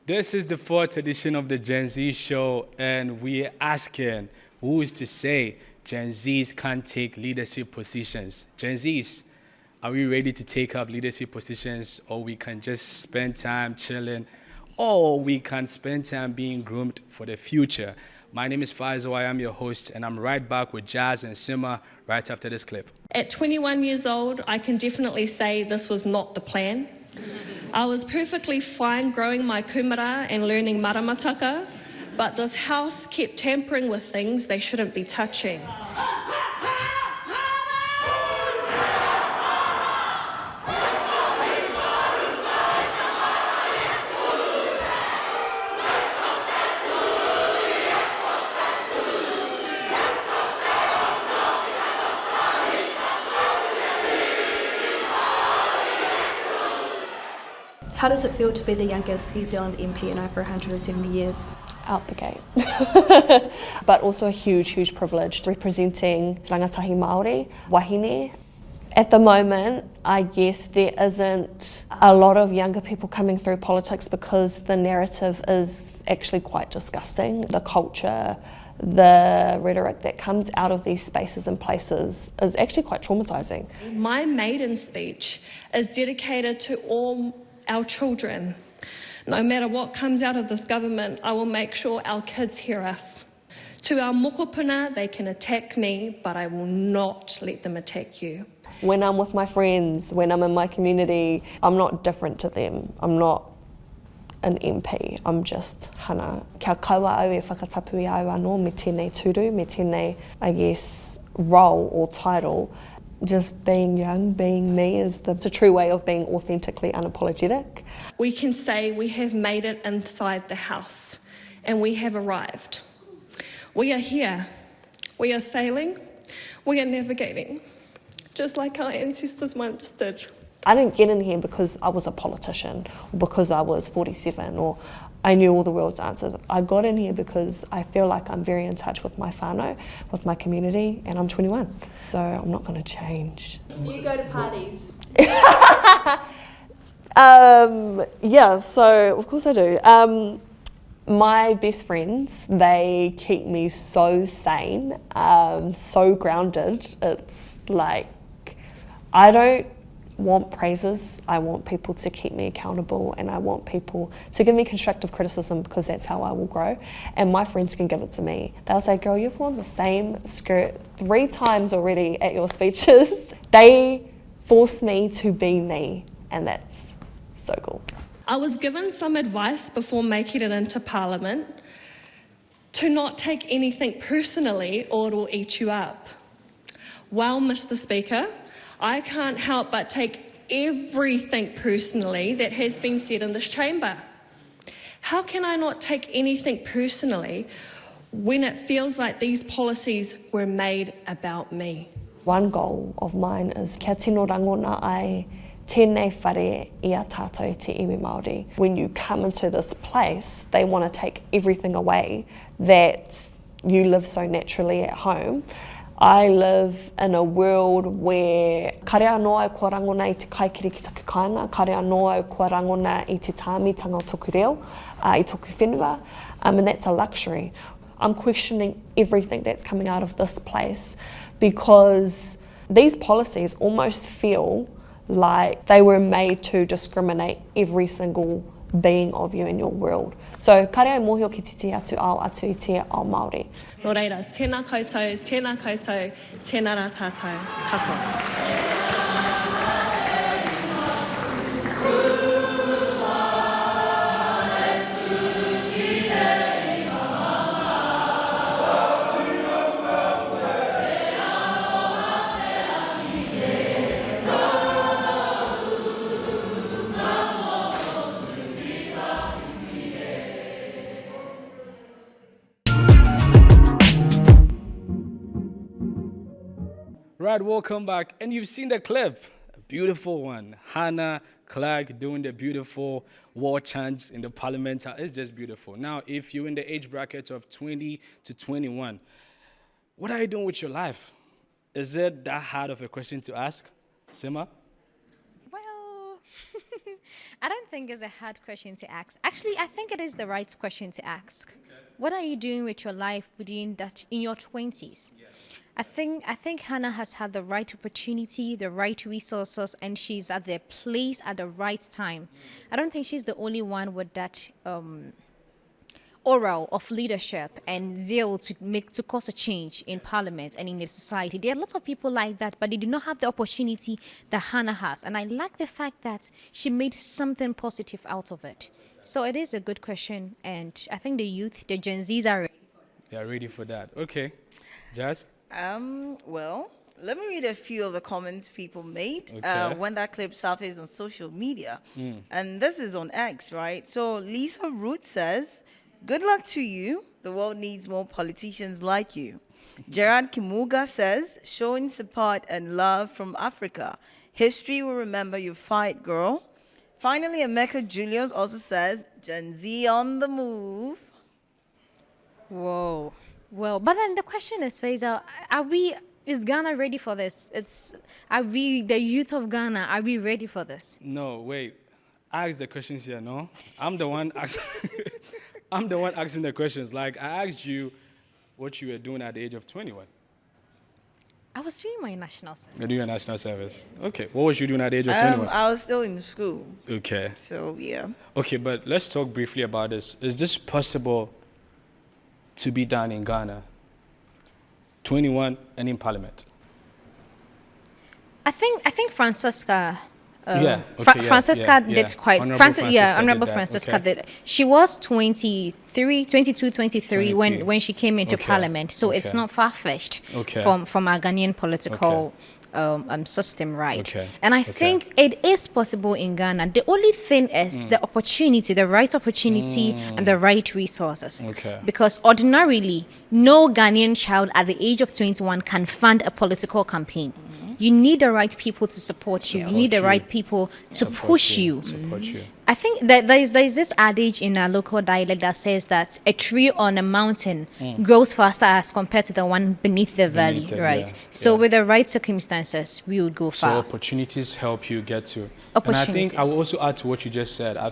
This is the 4th edition of the Gen Z show, and we're asking who is to say Gen Zs can't take leadership positions. Gen Zs, are we ready to take up leadership positions, or we can just spend time chilling, or we can spend time being groomed for the future? My name is Faisal, I am your host, and I'm right back with Jazz and Sima right after this clip. At 21 years old, I can definitely say this was not the plan. I was perfectly fine growing my kumara and learning maramataka, but this house kept tampering with things they shouldn't be touching. How does it feel to be the youngest New Zealand MP in over 170 years? Out the gate. But also a huge privilege representing rangatahi Māori, wahine. At the moment, I guess there isn't a lot of younger people coming through politics because the narrative is actually quite disgusting. The culture, the rhetoric that comes out of these spaces and places is actually quite traumatising. My maiden speech is dedicated to all our children. No matter what comes out of this government, I will make sure our kids hear us. To our mokopuna, they can attack me, but I will not let them attack you. When I'm with my friends, when I'm in my community, I'm not different to them. I'm not an MP, I'm just hana. Kia kaua au e whakatapui au anō me tēnei turu, me tēnei, I guess, role or title. Just being young, being me is the true way of being authentically unapologetic. We can say we have made it inside the house and we have arrived. We are here, we are sailing, we are navigating, just like our ancestors once did. I didn't get in here because I was a politician, or because I was 47, or I knew all the world's answers. I got in here because I feel like I'm very in touch with my whānau, with my community, and I'm 21, so I'm not going to change. Do you go to parties? Yeah, so of course I do. My best friends, they keep me so sane, so grounded. It's like, I don't want praises, I want people to keep me accountable, and I want people to give me constructive criticism because that's how I will grow. And my friends can give it to me. They'll say, girl, you've worn the same skirt 3 times already at your speeches. They force me to be me, and that's so cool. I was given some advice before making it into Parliament to not take anything personally or it will eat you up. Well, Mr. Speaker, I can't help but take everything personally that has been said in this chamber. How can I not take anything personally when it feels like these policies were made about me? One goal of mine is kia tino rangona ai tēnei whare I a tātou te iwi Māori. When you come into this place, they want to take everything away that you live so naturally at home. I live in a world where karea noa kua rangona I te kaikiri ki taku kāinga, karea noa kua rangona I te tāmitanga o toku reo, I toku whenua, and that's a luxury. I'm questioning everything that's coming out of this place because these policies almost feel like they were made to discriminate every single being of you in your world. So, karea mōhio ki titi atu ao atu I te ao Māori. Nō reira, tēnā koutou, tēnā rā tātou, katoa. Right, welcome back. And you've seen the clip, a beautiful one. Hannah Clark doing the beautiful war chants in the parliament. It's just beautiful. Now, if you're in the age bracket of 20 to 21, what are you doing with your life? Is it that hard of a question to ask, Sima? Well, I don't think it's a hard question to ask. Actually, I think it is the right question to ask. What are you doing with your life within that in your 20s? I think Hannah has had the right opportunity, the right resources, and she's at the place at the right time. I don't think she's the only one with that aura of leadership and zeal to cause a change in Parliament and in the society. There are lots of people like that, but they do not have the opportunity that Hannah has. And I like the fact that she made something positive out of it. So it is a good question, and I think the youth, the Gen Zs are ready. They are ready for that. Okay. Jazz? Well, let me read a few of the comments people made when that clip surfaced on social media. And this is on X, right? So Lisa Root says, "Good luck to you. The world needs more politicians like you." Gerard Kimuga says, "Showing support and love from Africa. History will remember your fight, girl." Finally, Emeka Julius also says, "Gen Z on the move." Whoa. Well, but then the question is, Faisal, is Ghana ready for this? Are we, the youth of Ghana, are we ready for this? No, wait. Ask the questions here, no? I'm the one asking the questions. Like, I asked you what you were doing at the age of 21. I was doing my national service. You're doing your national service. Okay. What was you doing at the age of 21? I was still in school. Okay. So, yeah. Okay, but let's talk briefly about this. Is this possible to be done in Ghana? 21 and in Parliament? I think Francesca. Francesca did quite. Honorable Francesca did. She was 23 when she came into Parliament. So it's not far-fetched from our Ghanaian political system, right? And I think it is possible in Ghana. The only thing is the opportunity, the right opportunity and the right resources. Because ordinarily, no Ghanaian child at the age of 21 can fund a political campaign. You need the right people to support you. You need the right people to push you. I think that there is this adage in our local dialect that says that a tree on a mountain grows faster as compared to the one beneath the valley, right? So with the right circumstances, we would go far. So opportunities help you get to. And I think I will also add to what you just said. I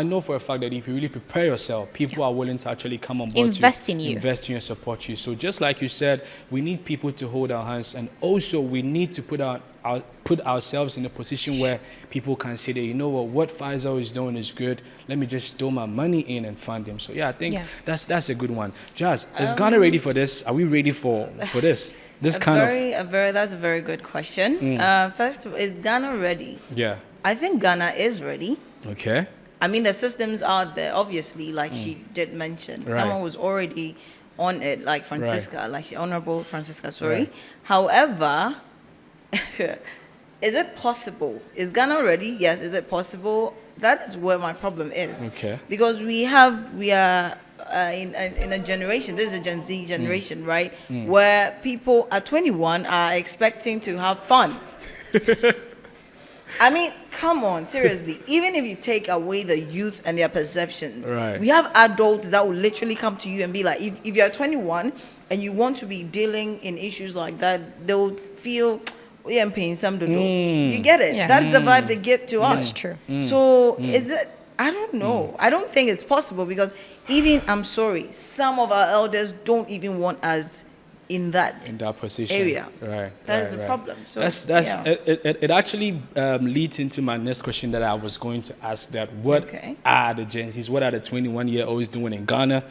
know for a fact that if you really prepare yourself, people are willing to actually come on board invest in you and support you. So just like you said, we need people to hold our hands, and also we need to put ourselves in a position where people can say that, you know what Faisal is doing is good. Let me just throw my money in and fund him. So yeah, I think that's a good one. Jazz, is Ghana ready for this? Are we ready for this? That's a very good question. First, is Ghana ready? Yeah. I think Ghana is ready. Okay. I mean, the systems are there, obviously, like she did mention. Right. Someone was already on it, like Francesca, Honorable Francesca, sorry. Right. However, is it possible? Is Ghana ready? Yes. Is it possible? That is where my problem is. Okay. Because we are in a generation, this is a Gen Z generation, right? Where people at 21 are expecting to have fun. I mean, come on, seriously. Even if you take away the youth and their perceptions, we have adults that will literally come to you and be like, if you're 21 and you want to be dealing in issues like that, they'll feel, we am paying some to do. You get it? Yeah. That's the vibe they give to us. True. So is it, I don't know. I don't think it's possible because even, I'm sorry, some of our elders don't even want us in that position area. Right. That's the problem. So it actually leads into my next question that I was going to ask, that what are the Gen Zs, what are the 21-year-olds doing in Ghana?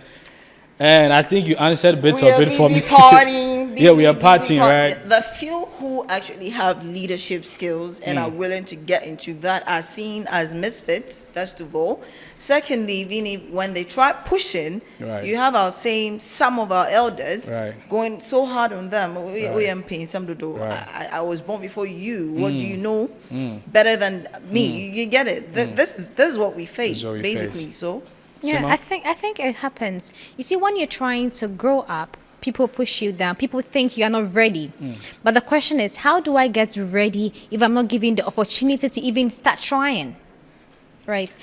And I think you answered bits of it for me. Partying, we are partying, right? The few who actually have leadership skills and are willing to get into that are seen as misfits, first of all. Secondly, when they try pushing, you have some of our elders going so hard on them. We am paying some to do. I was born before you. What do you know better than me? You get it? This is what we face, basically. So. Yeah, I think it happens. You see, when you're trying to grow up, people push you down. People think you are not ready. But the question is, how do I get ready if I'm not given the opportunity to even start trying? Right.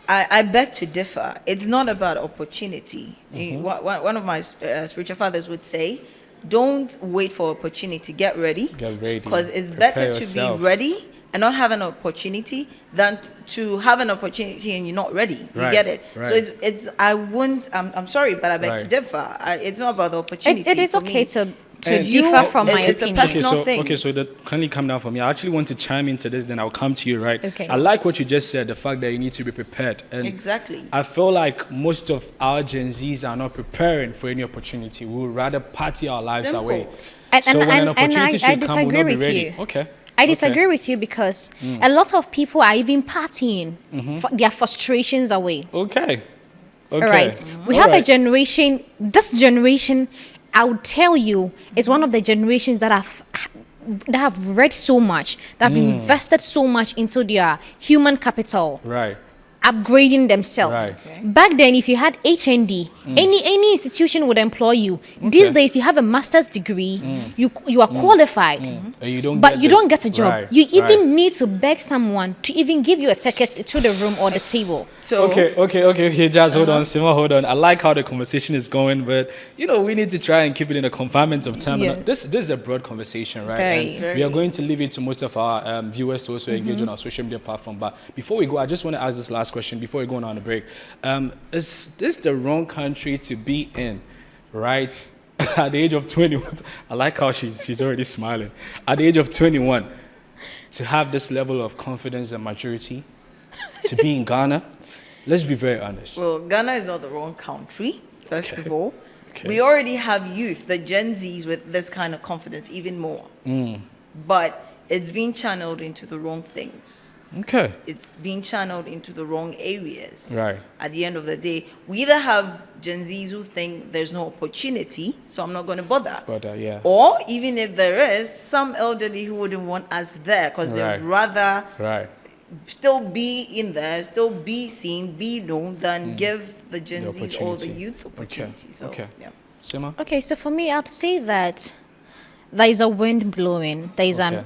I beg to differ. It's not about opportunity. One of my spiritual fathers would say, don't wait for opportunity. Get ready. Because it's better to be ready and not have an opportunity than to have an opportunity and you're not ready. You Right, get it? right. So I'm sorry, but I beg to differ. It's not about the opportunity. It is for okay me. to And differ from my it's a opinion. personal thing. Okay, so kindly come down for me. I actually want to chime into this, then I'll come to you, right? Okay. I like what you just said, the fact that you need to be prepared. And Exactly. I feel like most of our Gen Zs are not preparing for any opportunity. We would rather party our lives Simple. away. And So when an I opportunity should come, we'll disagree not be with ready. you. Okay. I disagree with you because a lot of people are even partying their frustrations away. Okay. All right. We have a generation, this generation, I would tell you, is one of the generations that have read so much, that have invested so much into their human capital. Right. Upgrading themselves. Right. Okay. Back then, if you had HND, any institution would employ you. These days, you have a master's degree, you are qualified, And you don't but get you the- don't get a job. Right, You even right. need to beg someone to even give you a ticket to the room or the table. So Okay, Jazz, hold on, Sima, hold on. I like how the conversation is going, but we need to try and keep it in the confinement of time. Yeah. This is a broad conversation, right? Very. And we are going to leave it to most of our viewers to also engage on our social media platform. But before we go, I just want to ask this last question before we go on a break. Is this the wrong country to be in, right? At the age of 21, I like how she's already smiling. At the age of 21, to have this level of confidence and maturity, to be in Ghana. Let's be very honest. Well, Ghana is not the wrong country, first Okay. of all. Okay. We already have youth, the Gen Zs, with this kind of confidence, even more. But it's being channeled into the wrong things. Okay. It's being channeled into the wrong areas. Right. At the end of the day, we either have Gen Zs who think there's no opportunity, so I'm not going to bother. But yeah. Or even if there is, some elderly who wouldn't want us there because Right. they'd rather Right. still be in there, still be seen, be known, than give the Gen The Zs or the opportunity. youth opportunity. So, Okay. yeah. Sima? Okay, so for me, I'd say that there is a wind blowing, there is Okay. an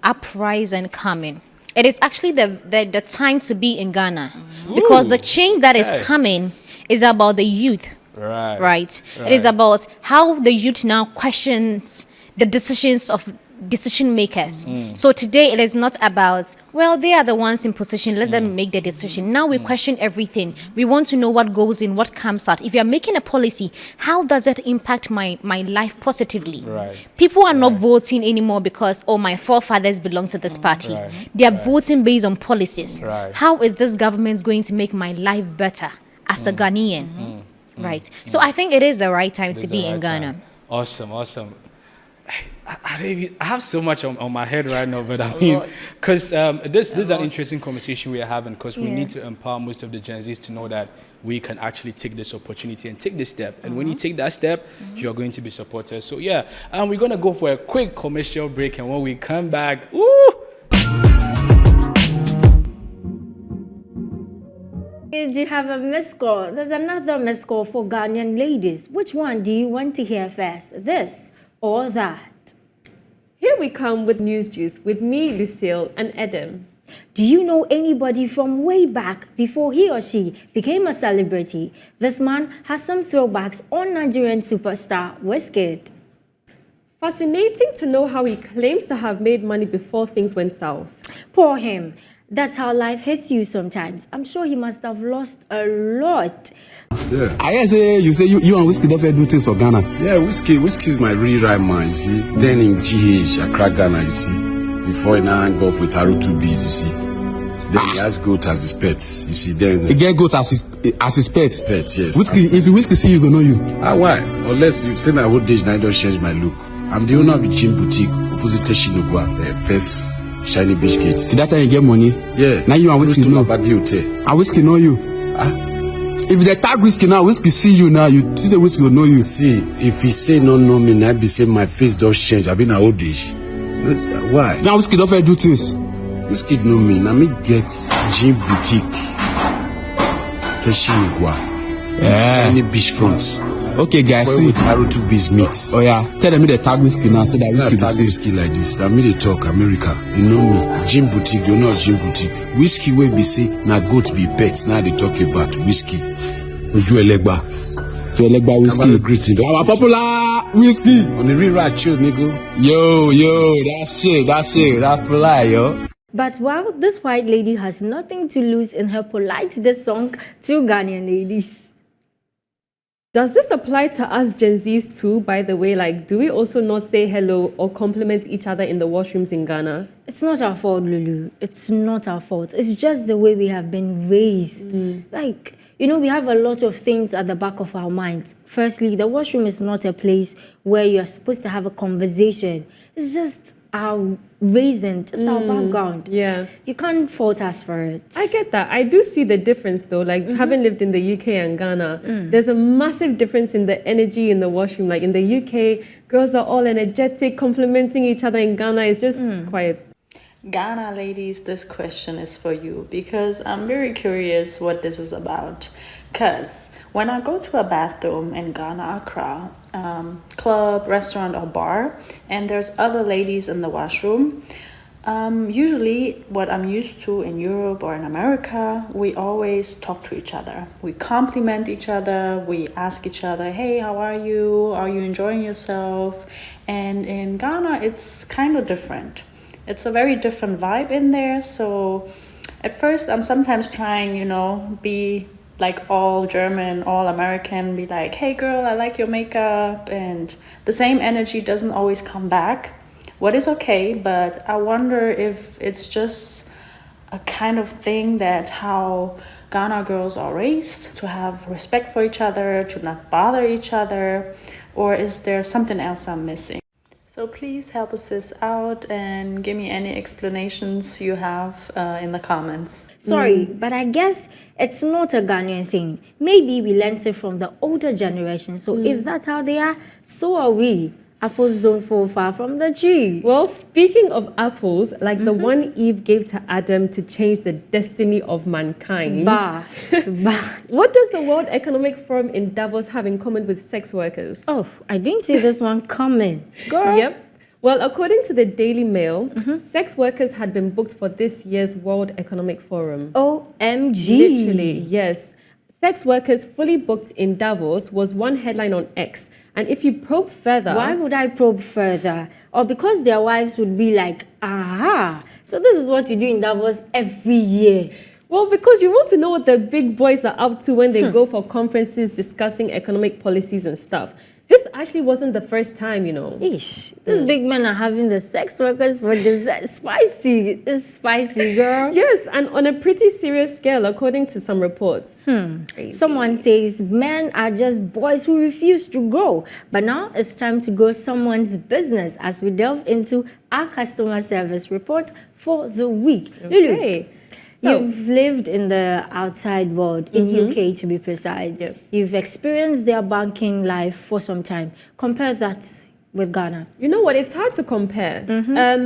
uprising coming. It is actually the time to be in Ghana because the change that is Okay. coming is about the youth, Right. right? It is about how the youth now questions the decisions of decision makers. So today it is not about, well, they are the ones in position, let them make the decision. Now we question everything. We want to know what goes in, what comes out. If you're making a policy, how does it impact my life positively? Right. People are not voting anymore because, oh, my forefathers belong to this party. Right. They are voting based on policies. Right. How is this government going to make my life better as a Ghanaian? Right. So I think it is the right time This to is be the in right Ghana. time. Awesome. I have so much on my head right now, but I mean, because this is an interesting conversation we are having, because we need to empower most of the Gen Zs to know that we can actually take this opportunity and take this step. And when you take that step, you're going to be supported. So yeah, we're going to go for a quick commercial break, and when we come back, Did you have a missed call? There's another missed call for Ghanaian ladies. Which one do you want to hear first? This or that? Here we come with News Juice with me, Lucille, and Adam. Do you know anybody from way back before he or she became a celebrity? This man has some throwbacks on Nigerian superstar Wizkid. Fascinating to know how he claims to have made money before things went south. Poor him. That's how life hits you sometimes. I'm sure he must have lost a lot. Yeah. I hear say you and Wizkid don't do things for Ghana. Yeah, Wizkid is my real right man, you see. Then in GH, Accra, Ghana, you see. Before he now hang up with Ep2, you see. Then he has goat as his pet, you see. Then He get goat as his pet. pet, yes. Wizkid, if Wizkid see you, go know you. Why? Unless you say my old age, now I don't change my look. I'm the owner of the gym boutique, opposite Teshinogwa, first Shiny Beach Gate. See that time you get money? Yeah. Now you and Wizkid know. About the hotel. And Wizkid know you. If they tag Wizkid now, Wizkid see you now, you see the Wizkid will know you. See, if he say no know me, now be say my face does change. I've been an old age. Why? Now Wizkid don't do things. Wizkid know me. Now me get gym boutique. Teshinogwa. Shiny Beach front. Okay, guys. Where See. with Ep2's meet. Oh yeah. Tell them they tag Wizkid now so that I Wizkid tag will see. Wizkid like this. I mean they talk America. You know me. Gym boutique. You know gym boutique. Wizkid will be say na goat be pets. Now they talk about Wizkid. Oju Elegba. So Elegba Wizkid. Greeting. Our popular Wizkid. On the real right show, nigga. Yo, that's shit. That's fly, yo. But while this white lady has nothing to lose in her polite diss song to Ghanaian ladies. Does this apply to us Gen Zs too, by the way? Like, do we also not say hello or compliment each other in the washrooms in Ghana? It's not our fault, Lulu. It's not our fault. It's just the way we have been raised. Like, you know, we have a lot of things at the back of our minds. Firstly, the washroom is not a place where you're supposed to have a conversation. It's just our raising, just our background. Yeah. You can't fault us for it. I get that. I do see the difference though. Like having lived in the UK and Ghana, there's a massive difference in the energy in the washroom. Like in the UK, girls are all energetic, complimenting each other. In Ghana, it's just quiet. Ghana ladies, this question is for you because I'm very curious what this is about. Because when I go to a bathroom in Ghana, Accra, club, restaurant, or bar, and there's other ladies in the washroom, usually what I'm used to in Europe or in America, we always talk to each other. We compliment each other. We ask each other, hey, how are you? Are you enjoying yourself? And in Ghana, it's kind of different. It's a very different vibe in there. So at first, I'm sometimes trying, you know, be like all German, all American, be like, hey girl, I like your makeup. And the same energy doesn't always come back. What is okay, but I wonder if it's just a kind of thing that how Ghana girls are raised to have respect for each other, to not bother each other, or is there something else I'm missing? So please help us this out and give me any explanations you have in the comments. Sorry, but I guess it's not a Ghanaian thing. Maybe we learned it from the older generation. So if that's how they are, so are we. Apples don't fall far from the tree. Well, speaking of apples, like the one Eve gave to Adam to change the destiny of mankind. Bas. What does the World Economic Forum in Davos have in common with sex workers? Oh, I didn't see this one coming. Girl. Yep. Well, according to the Daily Mail, sex workers had been booked for this year's World Economic Forum. OMG. Literally, yes. Sex workers fully booked in Davos was one headline on X. And if you probe further... Why would I probe further? Or because their wives would be like, aha, so this is what you do in Davos every year. Well, because you want to know what the big boys are up to when they go for conferences discussing economic policies and stuff. This actually wasn't the first time, you know. Ish, these big men are having the sex workers for dessert. Spicy. It's spicy, girl. Yes, and on a pretty serious scale, according to some reports. Someone says men are just boys who refuse to grow. But now it's time to grow someone's business as we delve into our customer service report for the week. Okay. Lulu, you've lived in the outside world, in UK to be precise. Yes. You've experienced their banking life for some time. Compare that with Ghana. You know what? It's hard to compare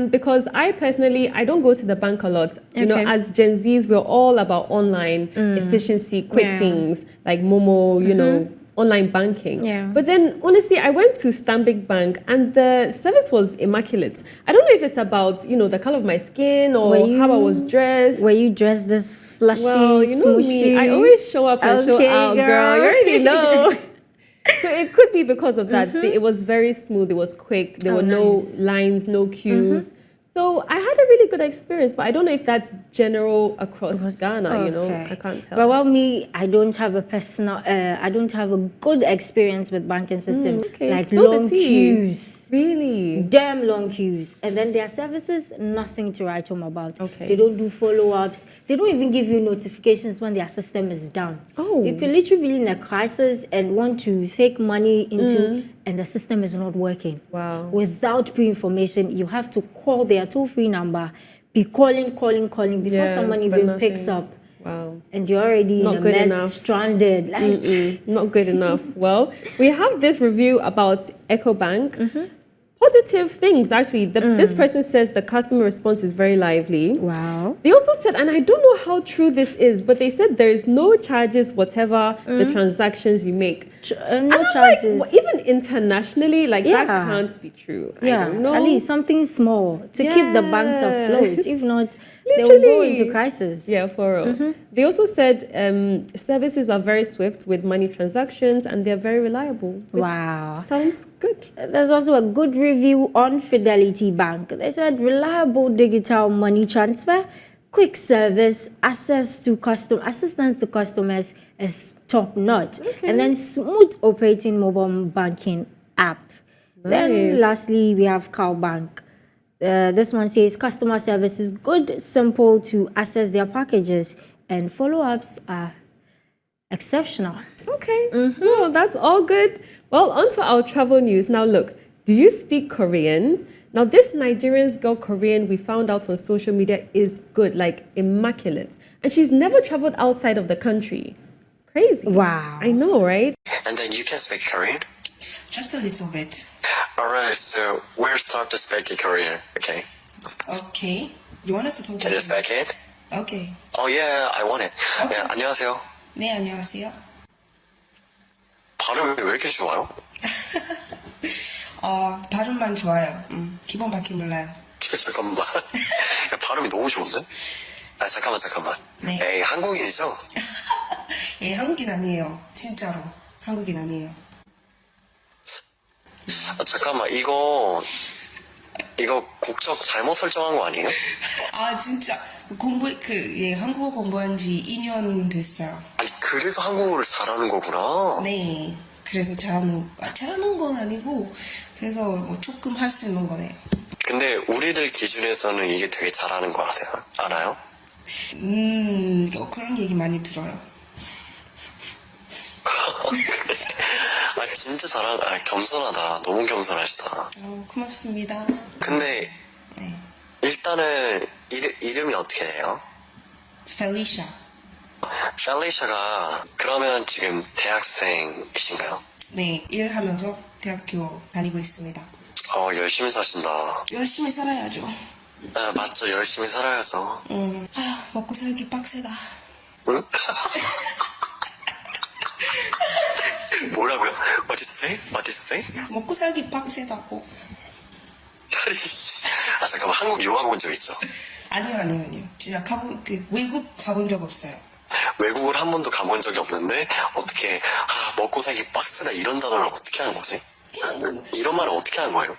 because I personally, I don't go to the bank a lot. You know, as Gen Zs, we're all about online efficiency, quick things like Momo, you know, online banking. Yeah. But then, honestly, I went to Stanbic Bank and the service was immaculate. I don't know if it's about, you know, the color of my skin or how I was dressed. Were you dressed this flashy, well, you know smooshy? me, I always show up and show out, girl. You already know. So it could be because of that. It was very smooth. It was quick. There were no lines, no queues. So I had a really good experience, but I don't know if that's general across Ghana, you know, I can't tell. But well, me, I don't have a personal, I don't have a good experience with banking systems. Like long queues. Really? Damn long queues. And then their services, nothing to write home about. Okay. They don't do follow-ups. They don't even give you notifications when their system is down. Oh. You could literally be in a crisis and want to take money into, and the system is not working. Wow. Without pre-information, you have to call their toll-free number, be calling before someone even picks up. Wow. And you're already not in a good mess, enough. stranded. Like, not good enough. Well, we have this review about EcoBank. Positive things, actually. This person says the customer response is very lively. Wow. They also said, and I don't know how true this is, but they said there is no charges whatever the transactions you make. no charges. Like, even internationally, like that can't be true. Yeah, I don't know. at least something small to keep the banks afloat. If not, they Literally. will go into crisis. Yeah, for real. They also said services are very swift with money transactions and they're very reliable. Which sounds good. There's also a good review on Fidelity Bank. They said reliable digital money transfer, quick service, assistance to customers is top notch, and then smooth operating mobile banking app. Then lastly, we have Cowbank. This one says customer service is good, simple to access their packages, and follow-ups are exceptional. Okay, well, that's all good. Well, on to our travel news. Now look, do you speak Korean? Now this Nigerian's girl Korean we found out on social media is good, like immaculate. And she's never traveled outside of the country. It's crazy. Wow. I know, right? And then you can speak Korean? Just a little bit. Alright, so we'll start to speak Korean, okay? Okay. You want us to talk Can you speak it? Okay. Oh yeah, I want it. Okay. 네, 안녕하세요. 네, 안녕하세요. 발음이 왜 이렇게 좋아요? 발음만 좋아요. 기본밖에 몰라요. 잠깐만. 야, 발음이 너무 좋은데? 아, 잠깐만. 네. 에이, 한국인이죠? 예, 한국인 아니에요. 진짜로. 한국인 아니에요. 아, 잠깐만, 이거 국적 잘못 설정한 거 아니에요? 진짜. 한국어 공부한 지 2년 됐어요. 아니, 그래서 한국어를 잘하는 거구나. 네. 그래서 잘하는 건 아니고, 그래서 뭐 조금 할 수 있는 거네요. 근데 우리들 기준에서는 이게 되게 잘하는 거 알아요? 그런 얘기 많이 들어요. 진짜 겸손하다. 너무 겸손하시다. 고맙습니다. 근데 일단은 이름이 어떻게 돼요? 펠리샤. 펠리샤가 그러면 지금 대학생이신가요? 네, 일하면서 대학교 다니고 있습니다. 열심히 사신다. 열심히 살아야죠. 맞죠, 열심히 살아야죠. 먹고 살기 빡세다. 응? 뭐라고요? What did you say? 먹고 살기 빡세다고. 잠깐만, 한국 유학 온 적 있죠? 아니요. 진짜 외국 가본 적 없어요. 외국을 한 번도 가본 적이 없는데 어떻게 먹고 살기 빡세다 이런 단어를 어떻게 하는 거지? 이런 말을 어떻게 하는 거예요?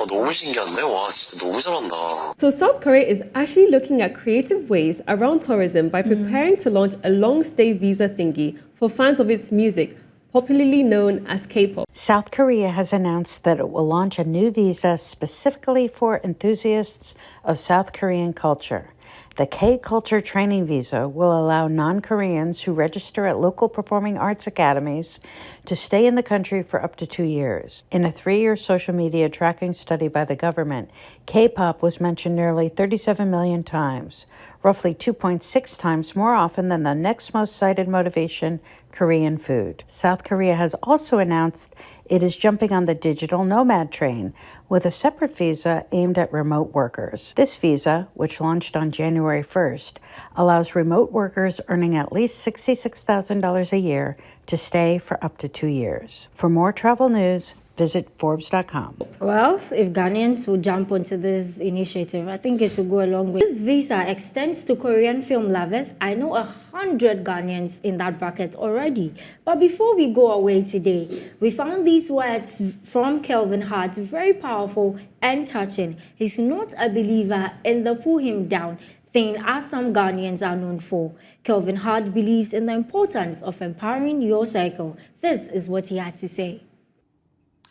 너무 신기한데? 와, 진짜 너무 잘한다. So South Korea is actually looking at creative ways around tourism by preparing to launch a long-stay visa thingy for fans of its music, popularly known as Kpop. South Korea has announced that it will launch a new visa specifically for enthusiasts of South Korean culture. The K-Culture Training Visa will allow non-Koreans who register at local performing arts academies to stay in the country for up to 2 years. In a 3-year social media tracking study by the government, K-pop was mentioned nearly 37 million times, roughly 2.6 times more often than the next most cited motivation, Korean food. South Korea has also announced it is jumping on the digital nomad train with a separate visa aimed at remote workers. This visa, which launched on January 1st, allows remote workers earning at least $66,000 a year to stay for up to 2 years. For more travel news, visit Forbes.com. Well, if Ghanaians will jump onto this initiative, I think it will go a long way. This visa extends to Korean film lovers. I know 100 Ghanaians in that bracket already. But before we go away today, we found these words from Kelvin Hart, very powerful and touching. He's not a believer in the pull him down thing as some Ghanaians are known for. Kelvin Hart believes in the importance of empowering your circle. This is what he had to say.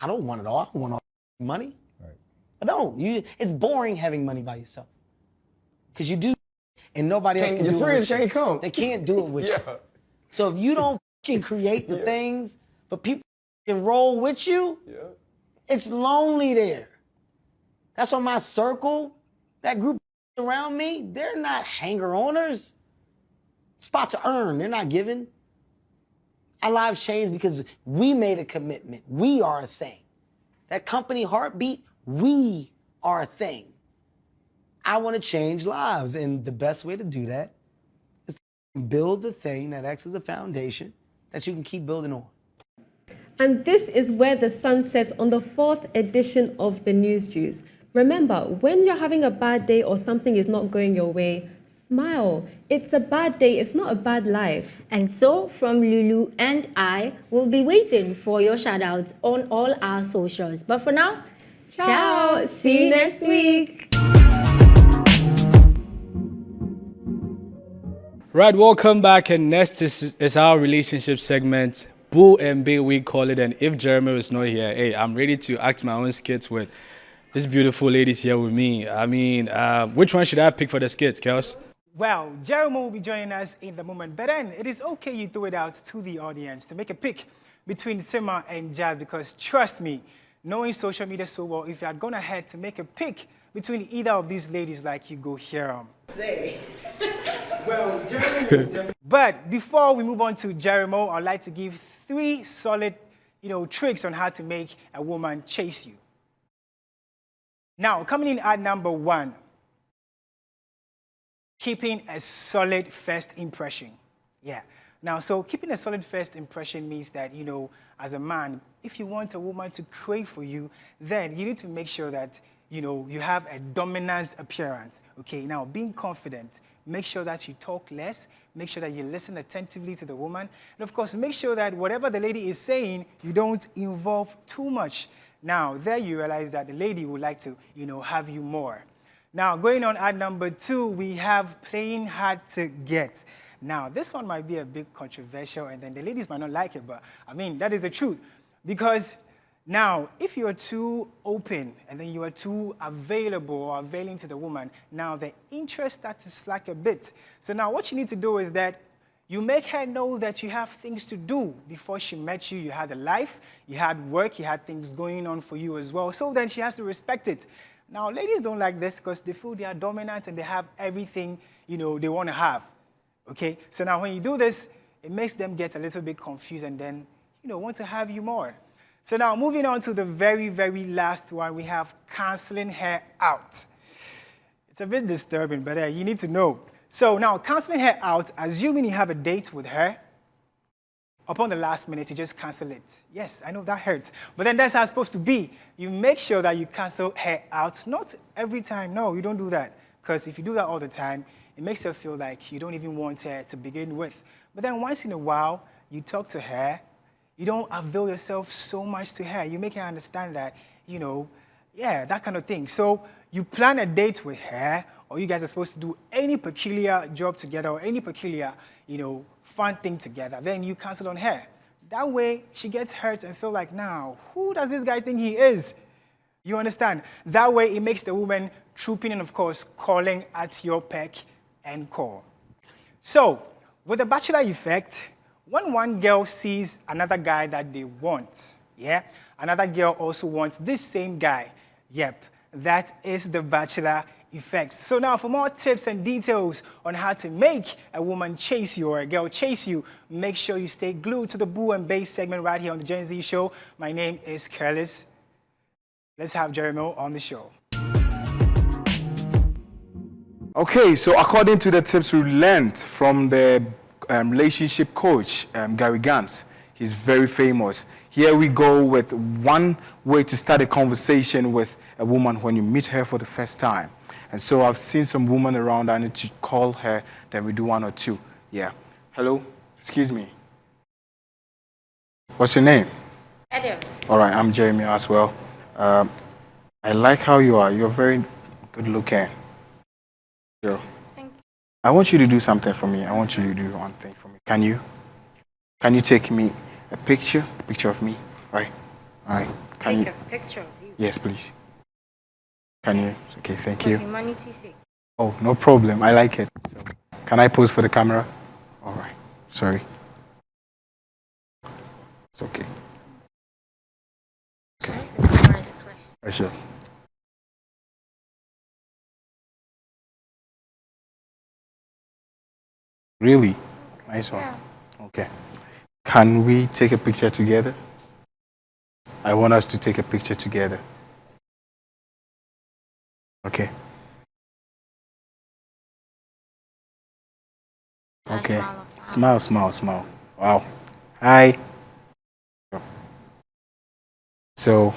I don't want it all. I don't want all money. Right. I don't. It's boring having money by yourself. Because you do, and nobody else can do it. Your friends can't come. They can't do it with you. So if you don't create the things, but people can roll with you, it's lonely there. That's why my circle, that group around me, they're not hanger-oners. It's about to earn. They're not giving. Our lives changed because we made a commitment. We are a thing. That company Heartbeat, we are a thing. I want to change lives, and the best way to do that is to build the thing that acts as a foundation that you can keep building on. And this is where the sun sets on the 4th edition of the News Juice. Remember, when you're having a bad day or something is not going your way, smile. It's a bad day, it's not a bad life. And so, from Lulu and I, will be waiting for your shoutouts on all our socials. But for now, ciao! See you next week! Right, welcome back. And next is our relationship segment, Boo and Bae, we call it. And if Jeremy is not here, hey, I'm ready to act my own skits with these beautiful ladies here with me. I mean, which one should I pick for the skits, Kels? Well, Jero will be joining us in the moment, but then it is okay you throw it out to the audience to make a pick between Sima and Jazz, because trust me, knowing social media so well, if you had gone ahead to make a pick between either of these ladies, like you go hear them. Say. Well, Jeremy. But before we move on to Jeremy, I'd like to give 3 solid, tricks on how to make a woman chase you. Now, coming in at number 1, keeping a solid first impression. Yeah. Now, so keeping a solid first impression means that, as a man, if you want a woman to crave for you, then you need to make sure that, you have a dominant appearance. Okay. Now, being confident, make sure that you talk less, make sure that you listen attentively to the woman, and of course, make sure that whatever the lady is saying, you don't involve too much. Now, there you realize that the lady would like to, have you more. Now, going on at number 2, we have playing hard to get. Now, this one might be a bit controversial, and then the ladies might not like it, but I mean, that is the truth. Because now, if you are too open, and then you are too available or availing to the woman, now the interest starts to slack a bit. So now what you need to do is that you make her know that you have things to do. Before she met you, you had a life, you had work, you had things going on for you as well. So then she has to respect it. Now, ladies don't like this because they feel they are dominant and they have everything, they want to have. Okay? So now when you do this, it makes them get a little bit confused and then, want to have you more. So now moving on to the very, very last one, we have canceling her out. It's a bit disturbing, but you need to know. So now, canceling her out, assuming you have a date with her, upon the last minute, you just cancel it. Yes, I know that hurts, but then that's how it's supposed to be. You make sure that you cancel her out, not every time. No, you don't do that, because if you do that all the time, it makes her feel like you don't even want her to begin with. But then once in a while, you talk to her, you don't avail yourself so much to her. You make her understand that, that kind of thing. So you plan a date with her, or you guys are supposed to do any peculiar job together or any peculiar, fun thing together, then you cancel on her. That way, she gets hurt and feel like, now, who does this guy think he is? You understand? That way, it makes the woman trooping and, of course, calling at your beck and call. So, with the bachelor effect, when one girl sees another guy that they want, another girl also wants this same guy. Yep, that is the bachelor effects. So now for more tips and details on how to make a woman chase you or a girl chase you, make sure you stay glued to the Boo and Bae segment right here on the Gen Z Show. My name is Careless. Let's have Jeremy on the show. Okay, so according to the tips we learned from the relationship coach, Gary Gantz, he's very famous. Here we go with one way to start a conversation with a woman when you meet her for the first time. And so I've seen some women around. I need to call her, then we do 1 or 2. Yeah. Hello? Excuse me. What's your name? Adam. All right, I'm Jeremy as well. I like how you are. You're very good looking. Jero. Thank you. I want you to do something for me. I want you to do one thing for me. Can you? Can you take me a picture of me? All right. Can take a picture of you? Yes, please. Can you? Okay, thank you. For humanity's sake. Oh, no problem. I like it. So, can I pose for the camera? All right. Sorry. It's okay. Okay. Sure. Really? Nice one. Yeah. Okay. Can we take a picture together? I want us to take a picture together. Okay. Okay. Smile, smile, smile. Wow. Hi. So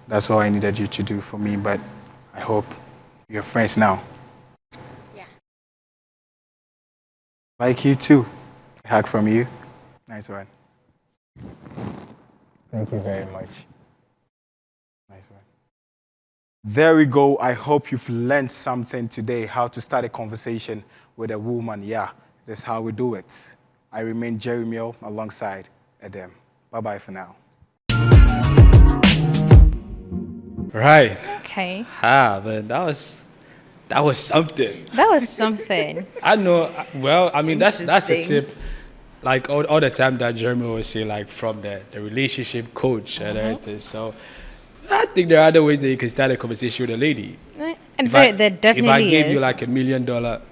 that's all I needed you to do for me, but I hope you're friends now. Yeah. Like you too. A hug from you. Nice one. Thank you very much. Nice one. There we go. I hope you've learned something today, how to start a conversation with a woman. Yeah, that's how we do it. I remain Jeremy alongside Edem. Bye-bye for now. Right. Okay. But that was something. That was something. I know. Well, I mean, that's a tip. Like all the time that Jeremy always say, like from the relationship coach and everything. So I think there are other ways that you can start a conversation with a lady. And there definitely if I gave is. you like $1 million,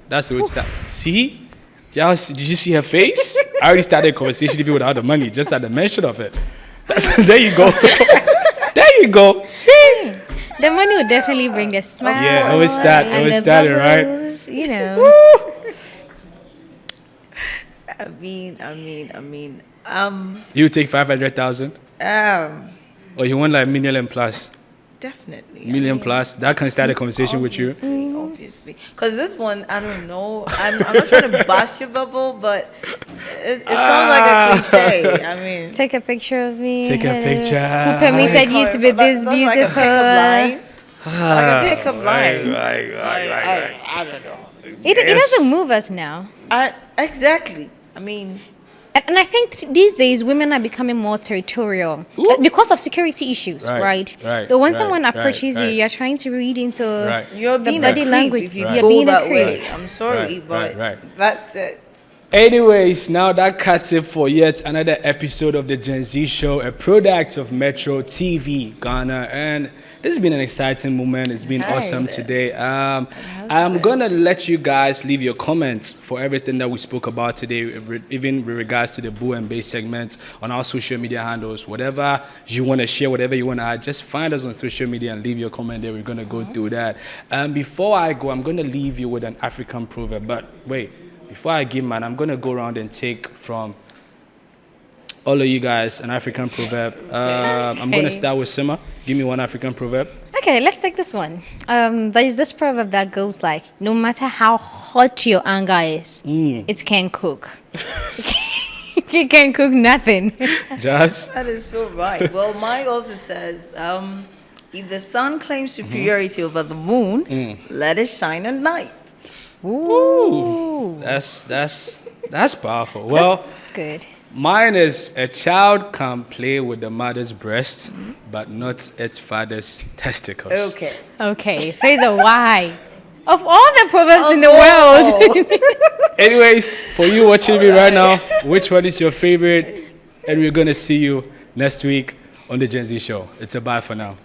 that's what it's. See, did you see her face? I already started a conversation even without the money, just at the mention of it. There you go. There you go. See, the money would definitely bring a smile. Yeah, always started right. You know. I mean. You take 500,000. Or you want like $1 million plus. Definitely. $1 million plus. That can start a conversation with you. Obviously. Because this one, I don't know. I'm not trying to bash your bubble, but it sounds like a cliche. I mean. Take a picture of me. Take a picture. Who permitted you to be this beautiful? Like a pickup line. Right. I don't know. It doesn't move us now. Exactly. I mean. And I think these days women are becoming more territorial because of security issues, right? So when someone approaches you, you're trying to read into You're being the body a creep language. if you You're go being that a creep. way. I'm sorry, but that's it. Anyways, now that cuts it for yet another episode of the Gen Z Show, a product of Metro TV Ghana, and this has been an exciting moment. It's been awesome today. I'm gonna let you guys leave your comments for everything that we spoke about today, even with regards to the Boo and Bass segment on our social media handles. Whatever you want to share, whatever you want to add, just find us on social media and leave your comment there. We're gonna go through that. Before I go, I'm gonna leave you with an African proverb. But wait. Before I give mine, I'm going to go around and take from all of you guys an African proverb. I'm going to start with Sima. Give me one African proverb. Okay, let's take this one. There is this proverb that goes like, no matter how hot your anger is, it can cook. It can cook nothing. Josh? That is so right. Well, mine also says, if the sun claims superiority over the moon, let it shine at night. Ooh, that's powerful. Well, that's good. Mine is a child can play with the mother's breast, but not its father's testicles. Okay. There's a why. Of all the proverbs in the world. Anyways, for you watching me right now, which one is your favorite? And we're gonna see you next week on the Gen Z Show. It's a bye for now.